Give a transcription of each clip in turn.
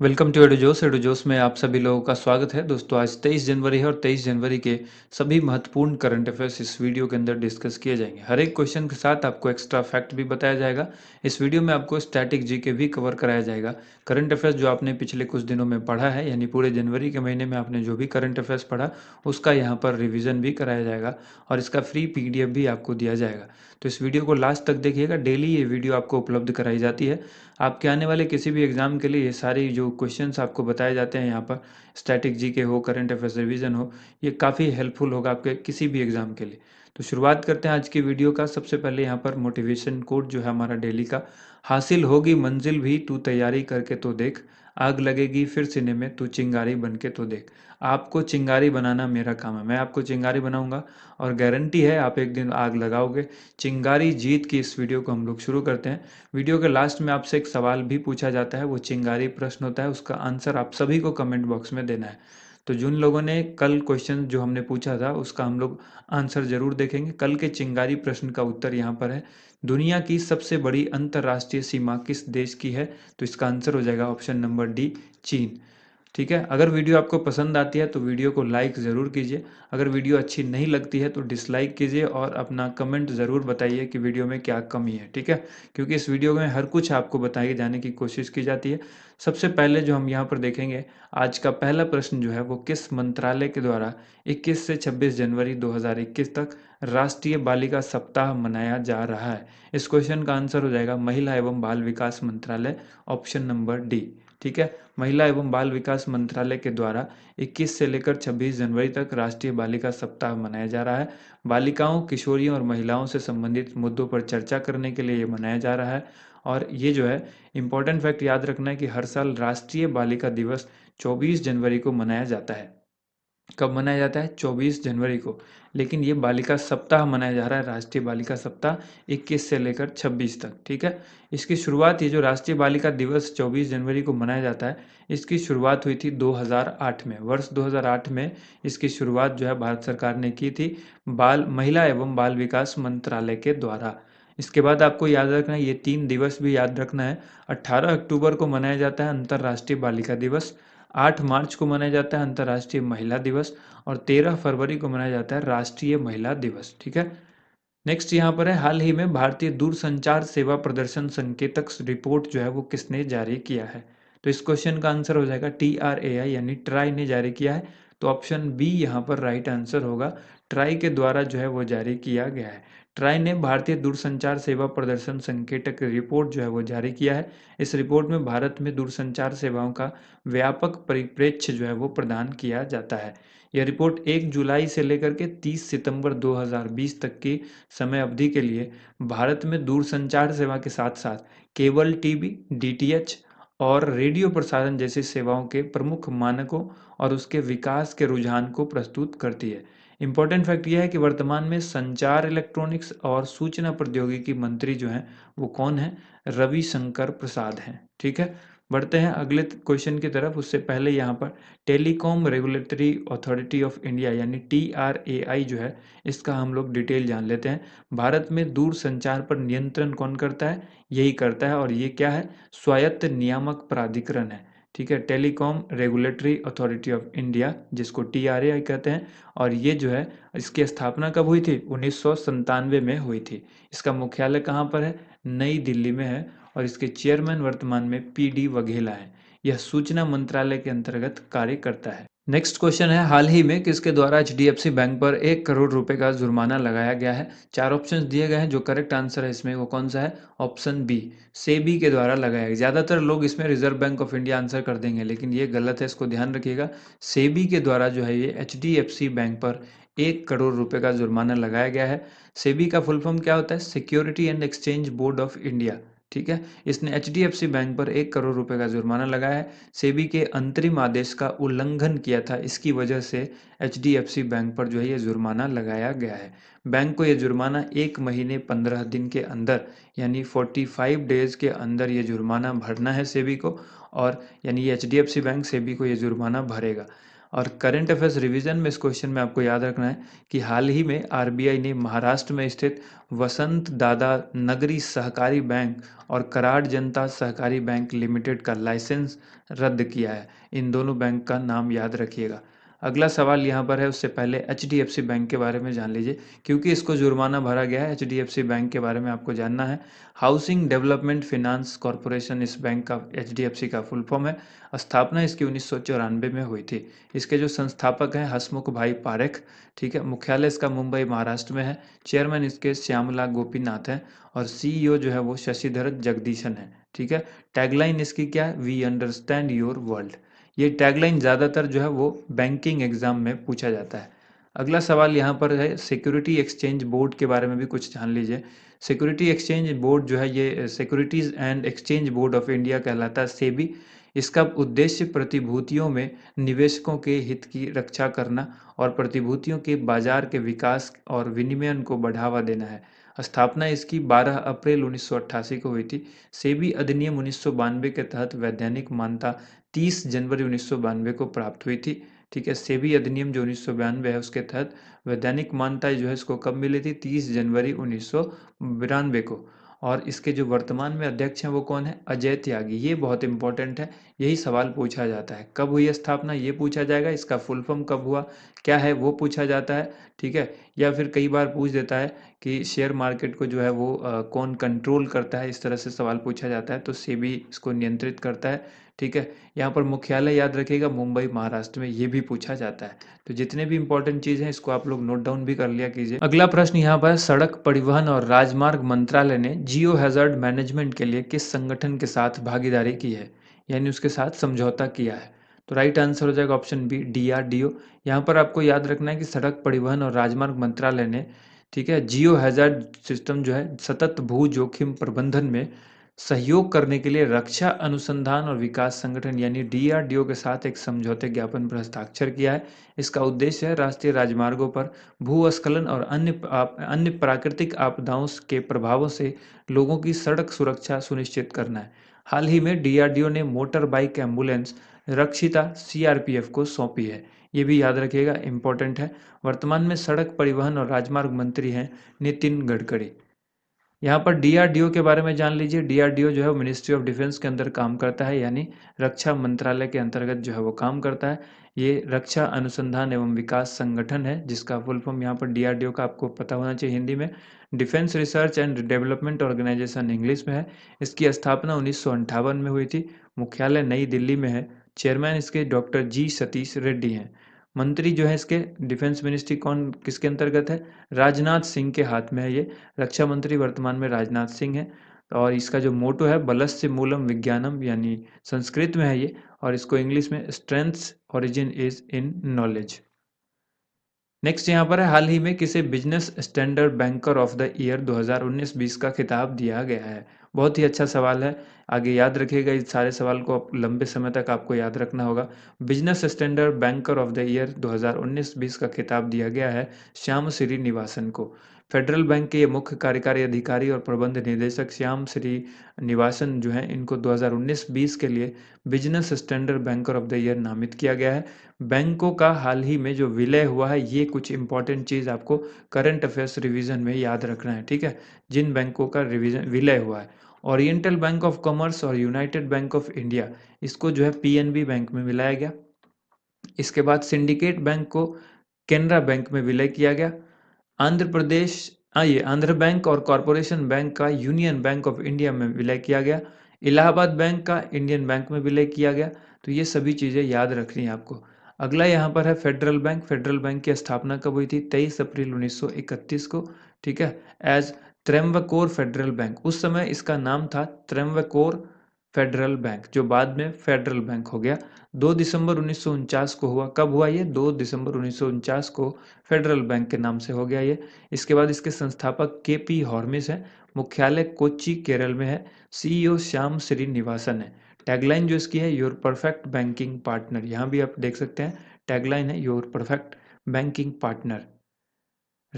Welcome to एडोजोस। एडोजोस में आप सभी लोगों का स्वागत है। दोस्तों, आज 23 जनवरी है और 23 जनवरी के सभी महत्वपूर्ण करंट अफेयर्स इस वीडियो के अंदर डिस्कस किए जाएंगे। हर एक क्वेश्चन के साथ आपको एक्स्ट्रा फैक्ट भी बताया जाएगा। इस वीडियो में आपको स्टैटिक जीके भी कवर कराया जाएगा। करंट अफेयर्स जो आपने पिछले कुछ दिनों में पढ़ा है, यानी पूरे जनवरी के महीने में आपने जो भी करंट अफेयर्स पढ़ा, उसका यहाँ पर रिविजन भी कराया जाएगा और इसका फ्री पीडीएफ भी आपको दिया जाएगा। तो इस वीडियो को लास्ट तक देखिएगा। डेली ये वीडियो आपको उपलब्ध कराई जाती है। आपके आने वाले किसी भी एग्जाम के लिए ये सारी जो क्वेश्चंस आपको बताए जाते हैं यहाँ पर, स्टैटिक जीके हो, करंट अफेयर्स रिवीजन हो, ये काफ़ी हेल्पफुल होगा आपके किसी भी एग्जाम के लिए। तो शुरुआत करते हैं आज की वीडियो का। सबसे पहले यहाँ पर मोटिवेशन कोट जो है हमारा डेली का, हासिल होगी मंजिल भी तू तैयारी करके तो देख, आग लगेगी फिर सीने में तू चिंगारी बन के तो देख। आपको चिंगारी बनाना मेरा काम है, मैं आपको चिंगारी बनाऊंगा और गारंटी है आप एक दिन आग लगाओगे। चिंगारी जीत की इस वीडियो को हम लोग शुरू करते हैं। वीडियो के लास्ट में आपसे एक सवाल भी पूछा जाता है, वो चिंगारी प्रश्न होता है। उसका आंसर आप सभी को कमेंट बॉक्स में देना है। तो जिन लोगों ने कल क्वेश्चन जो हमने पूछा था उसका हम लोग आंसर जरूर देखेंगे। कल के चिंगारी प्रश्न का उत्तर यहाँ पर है, दुनिया की सबसे बड़ी अंतर्राष्ट्रीय सीमा किस देश की है? तो इसका आंसर हो जाएगा ऑप्शन नंबर डी, चीन। ठीक है। अगर वीडियो आपको पसंद आती है तो वीडियो को लाइक ज़रूर कीजिए। अगर वीडियो अच्छी नहीं लगती है तो डिसलाइक कीजिए और अपना कमेंट ज़रूर बताइए कि वीडियो में क्या कमी है। ठीक है, क्योंकि इस वीडियो में हर कुछ आपको बताए जाने की कोशिश की जाती है। सबसे पहले जो हम यहाँ पर देखेंगे, आज का पहला प्रश्न जो है वो किस मंत्रालय के द्वारा 21 से 26 जनवरी 2021 तक राष्ट्रीय बालिका सप्ताह मनाया जा रहा है? इस क्वेश्चन का आंसर हो जाएगा महिला एवं बाल विकास मंत्रालय, ऑप्शन नंबर डी। ठीक है, महिला एवं बाल विकास मंत्रालय के द्वारा 21 से लेकर 26 जनवरी तक राष्ट्रीय बालिका सप्ताह मनाया जा रहा है। बालिकाओं, किशोरियों और महिलाओं से संबंधित मुद्दों पर चर्चा करने के लिए ये मनाया जा रहा है। और ये जो है, इम्पोर्टेंट फैक्ट याद रखना है कि हर साल राष्ट्रीय बालिका दिवस 24 जनवरी को मनाया जाता है। कब मनाया जाता है? 24 जनवरी को। लेकिन ये बालिका सप्ताह मनाया जा रहा है, राष्ट्रीय बालिका सप्ताह 21 से लेकर 26 तक। ठीक है, इसकी शुरुआत, ये जो राष्ट्रीय बालिका दिवस 24 जनवरी को मनाया जाता है, इसकी शुरुआत हुई थी 2008 में। वर्ष 2008 में इसकी शुरुआत जो है भारत सरकार ने की थी, बाल महिला एवं बाल विकास मंत्रालय के द्वारा। इसके बाद आपको याद रखना है, ये 3 दिवस भी याद रखना है। 18 अक्टूबर को मनाया जाता है अंतर्राष्ट्रीय बालिका दिवस, 8 मार्च को मनाया जाता है अंतर्राष्ट्रीय महिला दिवस और 13 फरवरी को मनाया जाता है राष्ट्रीय महिला दिवस। ठीक है, नेक्स्ट यहाँ पर है, हाल ही में भारतीय दूरसंचार सेवा प्रदर्शन संकेतक रिपोर्ट जो है वो किसने जारी किया है? तो इस क्वेश्चन का आंसर हो जाएगा TRAI, यानी ट्राई ने जारी किया है। तो ऑप्शन बी यहाँ पर राइट आंसर होगा। ट्राई के द्वारा जो है वो जारी किया गया है। ट्राई ने भारतीय दूरसंचार सेवा प्रदर्शन संकेतक रिपोर्ट जो है वो जारी किया है। इस रिपोर्ट में भारत में दूरसंचार सेवाओं का व्यापक परिप्रेक्ष्य जो है वो प्रदान किया जाता है। यह रिपोर्ट 1 जुलाई से लेकर के 30 सितंबर 2020 तक की समय अवधि के लिए भारत में दूरसंचार सेवा के साथ साथ केबल टीवी, डीटीएच और रेडियो प्रसारण जैसी सेवाओं के प्रमुख मानकों और उसके विकास के रुझान को प्रस्तुत करती है। इम्पोर्टेंट फैक्ट यह है कि वर्तमान में संचार, इलेक्ट्रॉनिक्स और सूचना प्रौद्योगिकी मंत्री जो हैं वो कौन है? रविशंकर प्रसाद हैं। ठीक है, बढ़ते हैं अगले क्वेश्चन की तरफ। उससे पहले यहाँ पर telecom regulatory authority of India यानी TRAI जो है, इसका हम लोग डिटेल जान लेते हैं। भारत में दूर संचार पर नियंत्रण कौन करता है? यही करता है, और ये क्या है? स्वायत्त नियामक प्राधिकरण है। ठीक है, telecom regulatory authority of India, जिसको TRAI कहते हैं। और ये जो है, इसकी स्थापना कब हुई थी? 1997 में हुई थी। इसका मुख्यालय कहाँ पर है? नई दिल्ली में है। और इसके चेयरमैन वर्तमान में PD वघेला हैं। यह सूचना मंत्रालय के अंतर्गत कार्य करता है। नेक्स्ट क्वेश्चन है, हाल ही में किसके द्वारा HDFC बैंक पर 1 करोड़ रुपए का जुर्माना लगाया गया है? 4 ऑप्शंस दिए गए हैं। जो करेक्ट आंसर है इसमें वो कौन सा है? ऑप्शन बी, सेबी के द्वारा लगाया गया। ज़्यादातर लोग इसमें reserve bank of India answer कर देंगे, लेकिन ये गलत है, इसको ध्यान रखिएगा। सेबी के द्वारा जो है ये HDFC बैंक पर 1 करोड़ रुपए का जुर्माना लगाया गया है। सेबी का फुल फॉर्म क्या होता है? Security and exchange board of India. ठीक है, इसने HDFC बैंक पर 1 करोड़ रुपए का जुर्माना लगाया है। सेबी के अंतरिम आदेश का उल्लंघन किया था, इसकी वजह से HDFC बैंक पर जो है ये जुर्माना लगाया गया है। बैंक को ये जुर्माना 1 महीने 15 दिन के अंदर, यानी 45 डेज के अंदर ये जुर्माना भरना है सेबी को। और यानी ये HDFC बैंक सेबी को ये जुर्माना भरेगा। और करंट अफेयर्स रिवीजन में इस क्वेश्चन में आपको याद रखना है कि हाल ही में आरबीआई ने महाराष्ट्र में स्थित वसंत दादा नगरी सहकारी बैंक और कराड़ जनता सहकारी बैंक लिमिटेड का लाइसेंस रद्द किया है। इन दोनों बैंक का नाम याद रखिएगा। अगला सवाल यहाँ पर है, उससे पहले एचडीएफसी बैंक के बारे में जान लीजिए, क्योंकि इसको जुर्माना भरा गया है। एचडीएफसी बैंक के बारे में आपको जानना है। हाउसिंग डेवलपमेंट फाइनेंस कॉरपोरेशन इस बैंक का, एचडीएफसी का फुल फॉर्म है। स्थापना इसकी 1994 में हुई थी। इसके जो संस्थापक हैं हसमुख भाई पारेख, ठीक है। मुख्यालय इसका मुंबई महाराष्ट्र में है। चेयरमैन इसके श्यामला गोपीनाथ हैं और सीईओ जो है वो शशिधर जगदीशन है, ठीक है। टैगलाइन इसकी क्या है? We understand your world. ये टैगलाइन ज़्यादातर जो है वो बैंकिंग एग्जाम में पूछा जाता है। अगला सवाल यहाँ पर है, सिक्योरिटी एक्सचेंज बोर्ड के बारे में भी कुछ जान लीजिए। सिक्योरिटी एक्सचेंज बोर्ड जो है ये securities and exchange board of India कहलाता है, सेबी। इसका उद्देश्य प्रतिभूतियों में निवेशकों के हित की रक्षा करना और प्रतिभूतियों के बाजार के विकास और विनियमन को बढ़ावा देना है। स्थापना इसकी 12 अप्रैल 1988 को हुई थी। सेबी अधिनियम 1992 के तहत वैधानिक मान्यता 30 जनवरी 1992 को प्राप्त हुई थी, ठीक है। सेबी अधिनियम जो 1992 है उसके तहत वैधानिक मान्यता जो है इसको कब मिली थी? 30 जनवरी 1992 को। और इसके जो वर्तमान में अध्यक्ष हैं वो कौन है? अजय त्यागी। ये बहुत इंपॉर्टेंट है, यही सवाल पूछा जाता है। कब हुई स्थापना ये पूछा जाएगा, इसका फुल फॉर्म कब हुआ, क्या है वो पूछा जाता है, ठीक है। या फिर कई बार पूछ देता है कि शेयर मार्केट को जो है वो कौन कंट्रोल करता है, इस तरह से सवाल पूछा जाता है। तो सेबी इसको नियंत्रित करता है, ठीक है। यहाँ पर मुख्यालय याद रखिएगा मुंबई महाराष्ट्र में, ये भी पूछा जाता है। तो जितने भी इंपॉर्टेंट चीज़ हैं इसको आप लोग नोट डाउन भी कर लिया कीजिए। अगला प्रश्न यहाँ पर, सड़क परिवहन और राजमार्ग मंत्रालय ने जियो हैजार्ड मैनेजमेंट के लिए किस संगठन के साथ भागीदारी की है, यानी उसके साथ समझौता किया है? तो राइट आंसर हो जाएगा ऑप्शन बी, डीआरडीओ। यहाँ पर आपको याद रखना है कि सड़क परिवहन और राजमार्ग मंत्रालय ने, ठीक है, जियो हैजार्ड सिस्टम जो है सतत भू जोखिम प्रबंधन में सहयोग करने के लिए रक्षा अनुसंधान और विकास संगठन यानी डीआरडीओ के साथ एक समझौते ज्ञापन पर हस्ताक्षर किया है। इसका उद्देश्य है राष्ट्रीय राजमार्गों पर भूस्खलन और अन्य प्राकृतिक आपदाओं के प्रभावों से लोगों की सड़क सुरक्षा सुनिश्चित करना है। हाल ही में डीआरडीओ ने मोटर बाइक एम्बुलेंस रक्षिता सीआरपीएफ को सौंपी है। ये भी याद रखिएगा, इंपॉर्टेंट है। वर्तमान में सड़क परिवहन और राजमार्ग मंत्री हैं नितिन गडकरी। यहाँ पर डीआरडीओ के बारे में जान लीजिए। डीआरडीओ जो है वो मिनिस्ट्री ऑफ डिफेंस के अंदर काम करता है, यानी रक्षा मंत्रालय के अंतर्गत जो है वो काम करता है। ये रक्षा अनुसंधान एवं विकास संगठन है, जिसका फुल फॉर्म यहाँ पर डीआरडीओ का आपको पता होना चाहिए हिंदी में, defence research and development organisation English में है। इसकी स्थापना 1958 में हुई थी। मुख्यालय नई दिल्ली में है। चेयरमैन इसके डॉक्टर जी सतीश रेड्डी हैं। मंत्री जो है इसके डिफेंस मिनिस्ट्री कौन किसके अंतर्गत है? राजनाथ सिंह के हाथ में है ये। रक्षा मंत्री वर्तमान में राजनाथ सिंह है। और इसका जो मोटो है बलस्य मूलम विज्ञानम, यानी संस्कृत में है ये, और इसको इंग्लिश में strengths origin is in knowledge. Next यहाँ पर है, हाल ही में किसे business standard banker of the year 2019-20 का खिताब दिया गया है? बहुत ही अच्छा सवाल है, आगे याद रखिएगा। इस सारे सवाल को लंबे समय तक आपको याद रखना होगा। Business standard banker of the year 2019-20 का खिताब दिया गया है श्याम श्रीनिवासन को। फेडरल बैंक के ये मुख्य कार्यकारी अधिकारी और प्रबंध निदेशक श्याम श्रीनिवासन जो हैं, इनको 2019-20 के लिए business standard banker of the year नामित किया गया है। बैंकों का हाल ही में जो विलय हुआ है, ये कुछ इंपॉर्टेंट चीज़ आपको करंट अफेयर्स रिवीजन में याद रखना है, ठीक है। जिन बैंकों का रिवीजन विलय हुआ है, ओरिएंटल बैंक ऑफ कॉमर्स और यूनाइटेड बैंक ऑफ इंडिया, इसको जो है पीएनबी बैंक में मिलाया गया। इसके बाद सिंडिकेट बैंक को केनरा बैंक में विलय किया गया। आंध्र प्रदेश ये आंध्र बैंक और कॉरपोरेशन बैंक का यूनियन बैंक ऑफ इंडिया में विलय किया गया। इलाहाबाद बैंक का इंडियन बैंक में विलय किया गया। तो ये सभी चीज़ें याद रखनी है आपको। अगला यहाँ पर है फेडरल बैंक। फेडरल बैंक की स्थापना कब हुई थी? 23 अप्रैल 1931 को, ठीक है, एज त्रैम्बकोर फेडरल बैंक। उस समय इसका नाम था त्रैम्बकोर फेडरल बैंक, जो बाद में फेडरल बैंक हो गया। 2 दिसंबर 1949 को हुआ। कब हुआ ये? 2 दिसंबर 1949 को फेडरल बैंक के नाम से हो गया ये। इसके बाद इसके संस्थापक के पी हॉर्मिस हैं। मुख्यालय कोच्चि केरल में है। सीईओ श्याम श्रीनिवासन है। टैगलाइन जो इसकी है, योर परफेक्ट बैंकिंग पार्टनर। यहाँ भी आप देख सकते हैं टैगलाइन है your perfect banking partner.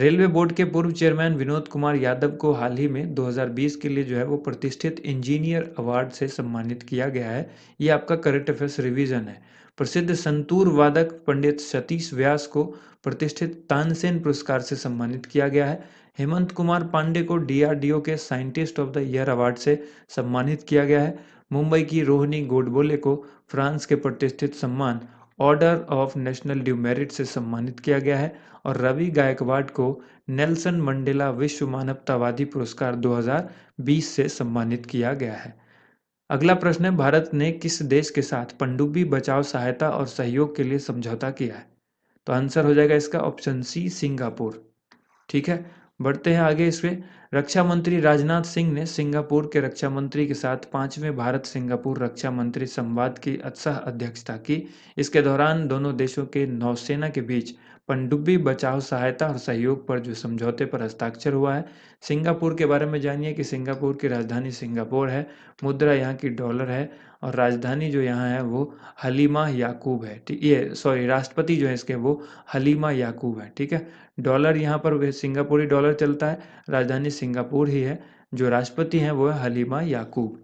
Railway board के पूर्व चेयरमैन विनोद कुमार यादव को हाल ही में 2020 के लिए जो है वो प्रतिष्ठित इंजीनियर अवार्ड से सम्मानित किया गया है। ये आपका करंट अफेयर्स रिवीजन है। प्रसिद्ध संतूर वादक पंडित सतीश व्यास को प्रतिष्ठित तानसेन पुरस्कार से सम्मानित किया गया है। हेमंत कुमार पांडे को डीआरडीओ के scientist of the year award से सम्मानित किया गया है। मुंबई की रोहिणी गोडबोले को फ्रांस के प्रतिष्ठित सम्मान order of national due merit से सम्मानित किया गया है। और रवि गायकवाड़ को नेल्सन मंडेला विश्व मानवतावादी पुरस्कार 2020 से सम्मानित किया गया है। अगला प्रश्न है, भारत ने किस देश के साथ पनडुब्बी बचाव सहायता और सहयोग के लिए समझौता किया है? तो आंसर हो जाएगा इसका ऑप्शन सी, सिंगापुर। ठीक है, बढ़ते हैं आगे इसमें। रक्षा मंत्री राजनाथ सिंह ने सिंगापुर के रक्षा मंत्री के साथ 5वें भारत सिंगापुर रक्षा मंत्री संवाद की सह अध्यक्षता की। इसके दौरान दोनों देशों के नौसेना के बीच पनडुब्बी बचाव सहायता और सहयोग पर जो समझौते पर हस्ताक्षर हुआ है। सिंगापुर के बारे में जानिए कि सिंगापुर की राजधानी सिंगापुर है, मुद्रा यहाँ की डॉलर है और राजधानी जो यहाँ है वो हलीमा याकूब है। ये सॉरी, राष्ट्रपति जो है इसके वो हलीमा याकूब है। ठीक है, डॉलर यहाँ पर सिंगापुरी डॉलर चलता है, राजधानी सिंगापुर ही है, जो राष्ट्रपति हैं वो है हलीमा याकूब।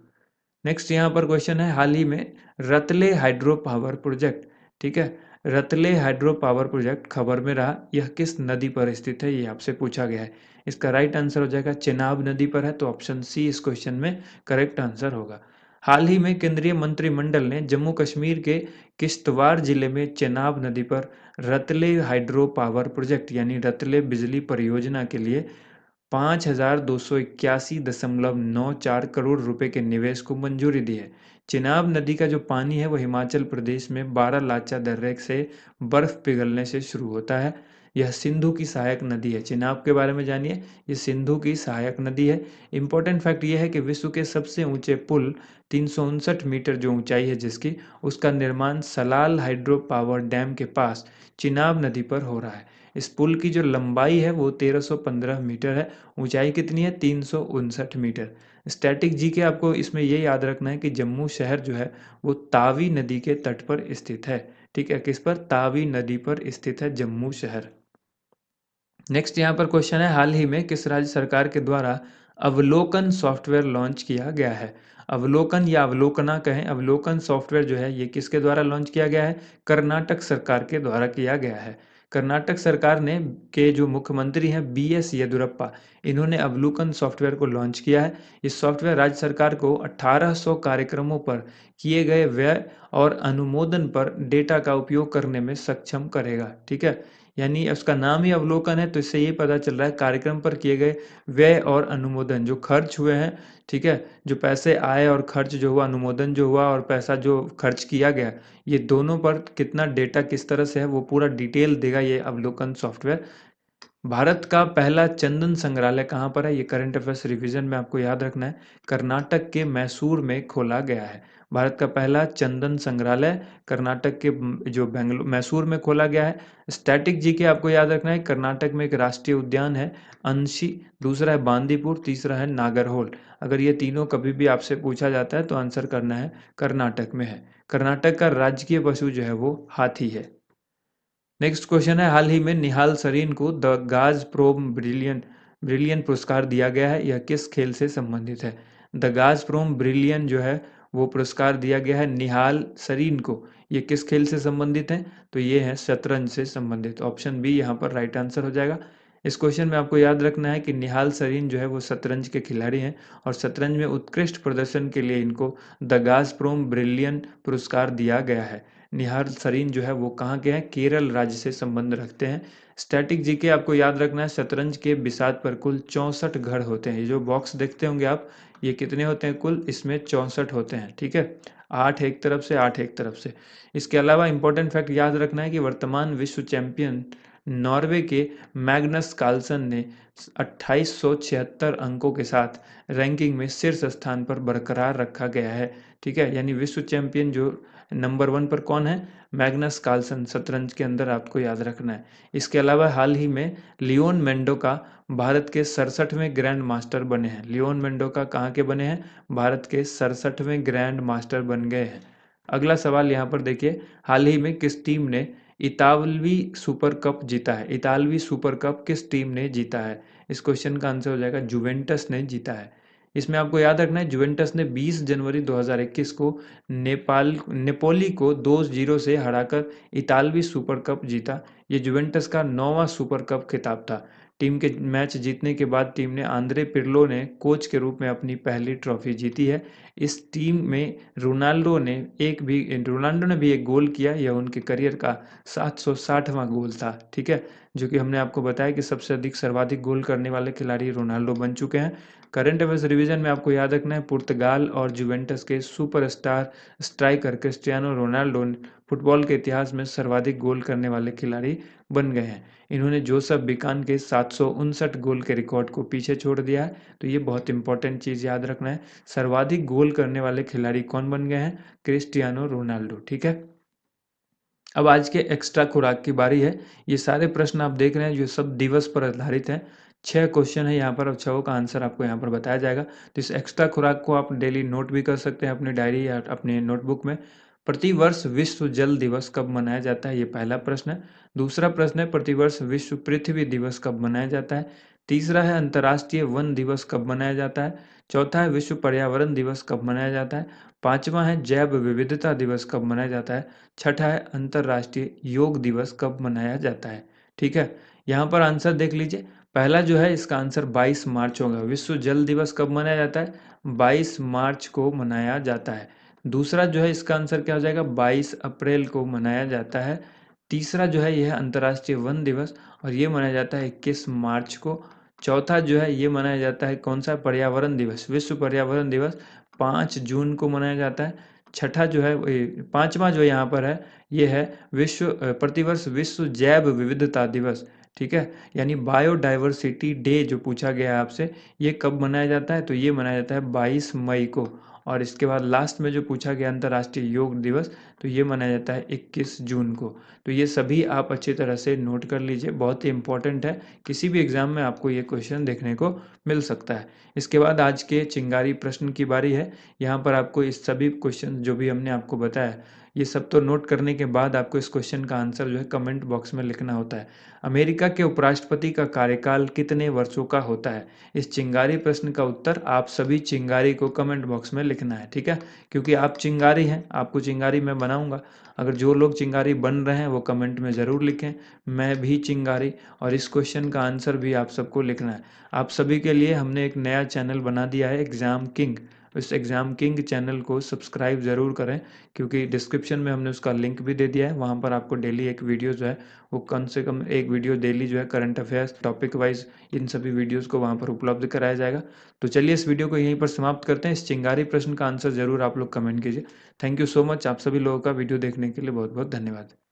नेक्स्ट यहाँ पर क्वेश्चन है, हाल ही में रतले हाइड्रो पावर प्रोजेक्ट, ठीक है, रतले हाइड्रो पावर प्रोजेक्ट खबर में रहा, यह किस नदी पर स्थित है, ये आपसे पूछा गया है। इसका राइट आंसर हो जाएगा चेनाब नदी पर है, तो ऑप्शन सी इस क्वेश्चन में करेक्ट आंसर होगा। हाल ही में केंद्रीय मंत्रिमंडल ने जम्मू कश्मीर के किश्तवाड़ जिले में चेनाब नदी पर रतले हाइड्रो पावर प्रोजेक्ट यानी रतले बिजली परियोजना के लिए 5,281.94 करोड़ रुपए के निवेश को मंजूरी दी है। चिनाब नदी का जो पानी है वो हिमाचल प्रदेश में बारालाचा दर्रे से बर्फ पिघलने से शुरू होता है। यह सिंधु की सहायक नदी है। चिनाब के बारे में जानिए, ये सिंधु की सहायक नदी है। इंपॉर्टेंट फैक्ट ये है कि विश्व के सबसे ऊंचे पुल 359 मीटर जो ऊंचाई है जिसकी, उसका निर्माण सलाल हाइड्रो पावर डैम के पास चिनाब नदी पर हो रहा है। इस पुल की जो लंबाई है वो 1315 मीटर है, ऊंचाई कितनी है 359 मीटर। स्टैटिक जी के आपको इसमें ये याद रखना है कि जम्मू शहर जो है वो तावी नदी के तट पर स्थित है। ठीक है, किस पर? तावी नदी पर स्थित है जम्मू शहर। नेक्स्ट यहाँ पर क्वेश्चन है, हाल ही में किस राज्य सरकार के द्वारा अवलोकन सॉफ्टवेयर लॉन्च किया गया है? अवलोकन या अवलोकना कहें, अवलोकन सॉफ्टवेयर जो है ये किसके द्वारा लॉन्च किया गया है? कर्नाटक सरकार के द्वारा किया गया है। कर्नाटक सरकार ने के जो मुख्यमंत्री हैं BS येदुरप्पा, इन्होंने अवलोकन सॉफ्टवेयर को लॉन्च किया है। इस सॉफ्टवेयर राज्य सरकार को 1800 कार्यक्रमों पर किए गए व्यय और अनुमोदन पर डेटा का उपयोग करने में सक्षम करेगा। ठीक है, यानी उसका नाम ही अवलोकन है, तो इससे ये पता चल रहा है कार्यक्रम पर किए गए व्यय और अनुमोदन जो खर्च हुए हैं, ठीक है, जो पैसे आए और खर्च जो हुआ, अनुमोदन जो हुआ और पैसा जो खर्च किया गया, ये दोनों पर कितना डेटा किस तरह से है वो पूरा डिटेल देगा ये अवलोकन सॉफ्टवेयर। भारत का पहला चंदन संग्रहालय कहाँ पर है? ये करंट अफेयर्स रिवीजन में आपको याद रखना है। कर्नाटक के मैसूर में खोला गया है। भारत का पहला चंदन संग्रहालय कर्नाटक के जो मैसूर में खोला गया है। स्टैटिक जी के आपको याद रखना है, कर्नाटक में एक राष्ट्रीय उद्यान है अंशी, दूसरा है बांदीपुर, तीसरा है नागरहोल। अगर ये तीनों कभी भी आपसे पूछा जाता है तो आंसर करना है कर्नाटक में है। कर्नाटक का राजकीय पशु जो है वो हाथी है। नेक्स्ट क्वेश्चन है, हाल ही में निहाल सरीन को द गाज प्रोम ब्रिलियन पुरस्कार दिया गया है, यह किस खेल से संबंधित है? द गाज प्रोम ब्रिलियन जो है वो पुरस्कार दिया गया है निहाल सरीन को, ये किस खेल से संबंधित है? तो ये है शतरंज से संबंधित। ऑप्शन बी यहाँ पर राइट आंसर हो जाएगा। इस क्वेश्चन में आपको याद रखना है कि निहाल सरीन जो है वो शतरंज के खिलाड़ी हैं और शतरंज में उत्कृष्ट प्रदर्शन के लिए इनको द गाज प्रोम ब्रिलियन पुरस्कार दिया गया है। निहाल सरीन जो है वो कहाँ के हैं? केरल राज्य से संबंध रखते हैं। स्टैटिक जीके आपको याद रखना है, शतरंज के बिसात पर कुल 64 गढ़ होते हैं। ये जो बॉक्स देखते होंगे आप, ये कितने होते हैं कुल? इसमें 64 होते हैं। ठीक है, 8 एक तरफ से, 8 एक तरफ से। इसके अलावा इंपॉर्टेंट फैक्ट याद रखना है कि वर्तमान विश्व चैंपियन नॉर्वे के मैग्नस कार्लसन ने 2876 अंकों के साथ रैंकिंग में शीर्ष स्थान पर बरकरार रखा गया है। ठीक है, यानी विश्व चैंपियन जो नंबर 1 पर कौन है? मैग्नस कार्लसन, शतरंज के अंदर आपको याद रखना है। इसके अलावा हाल ही में लियोन मेंडोका भारत के 67वें ग्रैंड मास्टर बने हैं। लियोन मेंडोका कहाँ के बने हैं? भारत के 67वें ग्रैंड मास्टर बन गए हैं। अगला सवाल यहाँ पर देखिए, हाल ही में किस टीम ने इतालवी सुपर कप जीता है? इतालवी सुपर कप किस टीम ने जीता है? इस क्वेश्चन का आंसर हो जाएगा जुवेंटस ने जीता है। इसमें आपको याद रखना है जुवेंटस ने 20 जनवरी 2021 को नेपोली को 2-0 से हराकर इतालवी सुपर कप जीता। ये जुवेंटस का 9वां सुपर कप खिताब था। टीम के मैच जीतने के बाद टीम ने आंद्रे पिर्लो ने कोच के रूप में अपनी पहली ट्रॉफी जीती है। इस टीम में रोनाल्डो ने भी एक गोल किया। यह उनके करियर का 760वां गोल था, ठीक है, जो कि हमने आपको बताया कि सबसे अधिक सर्वाधिक गोल करने वाले खिलाड़ी रोनाल्डो बन चुके हैं। करंट अफेयर्स रिवीजन में आपको याद रखना है पुर्तगाल और जुवेंटस के superstar striker Cristiano Ronaldo football के इतिहास में सर्वाधिक गोल करने वाले खिलाड़ी बन गए हैं। इन्होंने जोसेफ बिकान के 759 गोल के रिकॉर्ड को पीछे छोड़ दिया है। तो ये बहुत इंपॉर्टेंट चीज़ याद रखना है, सर्वाधिक गोल करने वाले खिलाड़ी कौन बन गए हैं? क्रिस्टियानो रोनाल्डो, ठीक है। अब आज के एक्स्ट्रा खुराक की बारी है। ये सारे प्रश्न आप देख रहे हैं जो सब दिवस पर आधारित हैं। 6 क्वेश्चन है यहाँ पर और 6 का आंसर आपको यहाँ पर बताया जाएगा। तो इस एक्स्ट्रा खुराक को आप डेली नोट भी कर सकते हैं अपनी डायरी या अपने नोटबुक में। प्रतिवर्ष विश्व जल दिवस कब मनाया जाता है? ये पहला प्रश्न है। दूसरा प्रश्न है प्रतिवर्ष विश्व पृथ्वी दिवस कब मनाया जाता है? तीसरा है अंतर्राष्ट्रीय वन दिवस कब मनाया जाता है? चौथा है विश्व पर्यावरण दिवस कब मनाया जाता है? पांचवा है जैव विविधता दिवस कब मनाया जाता है? छठा है अंतर्राष्ट्रीय योग दिवस कब मनाया जाता है? ठीक है, यहाँ पर आंसर देख लीजिए। पहला जो है इसका आंसर 22 मार्च होगा। विश्व जल दिवस कब मनाया जाता है? 22 मार्च को मनाया जाता है। दूसरा जो है इसका आंसर क्या हो जाएगा? 22 अप्रैल को मनाया जाता है। तीसरा जो है यह अंतर्राष्ट्रीय वन दिवस और ये मनाया जाता है 21 मार्च को। चौथा जो है ये मनाया जाता है कौन सा? पर्यावरण दिवस, विश्व पर्यावरण दिवस 5 जून को मनाया जाता है। छठा जो है पांचवा जो यहाँ पर है ये है प्रतिवर्ष विश्व जैव विविधता दिवस, ठीक है, यानी बायोडाइवर्सिटी डे जो पूछा गया है आपसे, ये कब मनाया जाता है? तो ये मनाया जाता है 22 मई को। और इसके बाद लास्ट में जो पूछा गया अंतर्राष्ट्रीय योग दिवस, तो ये मनाया जाता है 21 जून को। तो ये सभी आप अच्छी तरह से नोट कर लीजिए, बहुत ही इंपॉर्टेंट है। किसी भी एग्जाम में आपको ये क्वेश्चन देखने को मिल सकता है। इसके बाद आज के चिंगारी प्रश्न की बारी है। यहाँ पर आपको इस सभी क्वेश्चन जो भी हमने आपको बताया, ये सब तो नोट करने के बाद आपको इस क्वेश्चन का आंसर जो है कमेंट बॉक्स में लिखना होता है। अमेरिका के उपराष्ट्रपति का कार्यकाल कितने वर्षों का होता है? इस चिंगारी प्रश्न का उत्तर आप सभी चिंगारी को कमेंट बॉक्स में लिखना है, ठीक है, क्योंकि आप चिंगारी हैं, आपको चिंगारी मैं बनाऊंगा। अगर जो लोग चिंगारी बन रहे हैं वो कमेंट में ज़रूर लिखें, मैं भी चिंगारी। और इस क्वेश्चन का आंसर भी आप सबको लिखना है। आप सभी के लिए हमने एक नया चैनल बना दिया है एग्ज़ाम किंग। इस एग्ज़ाम किंग चैनल को सब्सक्राइब ज़रूर करें, क्योंकि डिस्क्रिप्शन में हमने उसका लिंक भी दे दिया है। वहाँ पर आपको डेली एक वीडियो जो है वो कम से कम एक वीडियो डेली जो है करंट अफेयर्स टॉपिक वाइज इन सभी वीडियोस को वहाँ पर उपलब्ध कराया जाएगा। तो चलिए इस वीडियो को यहीं पर समाप्त करते हैं। इस चिंगारी प्रश्न का आंसर ज़रूर आप लोग कमेंट कीजिए। Thank you so much. आप सभी लोगों का वीडियो देखने के लिए बहुत बहुत धन्यवाद।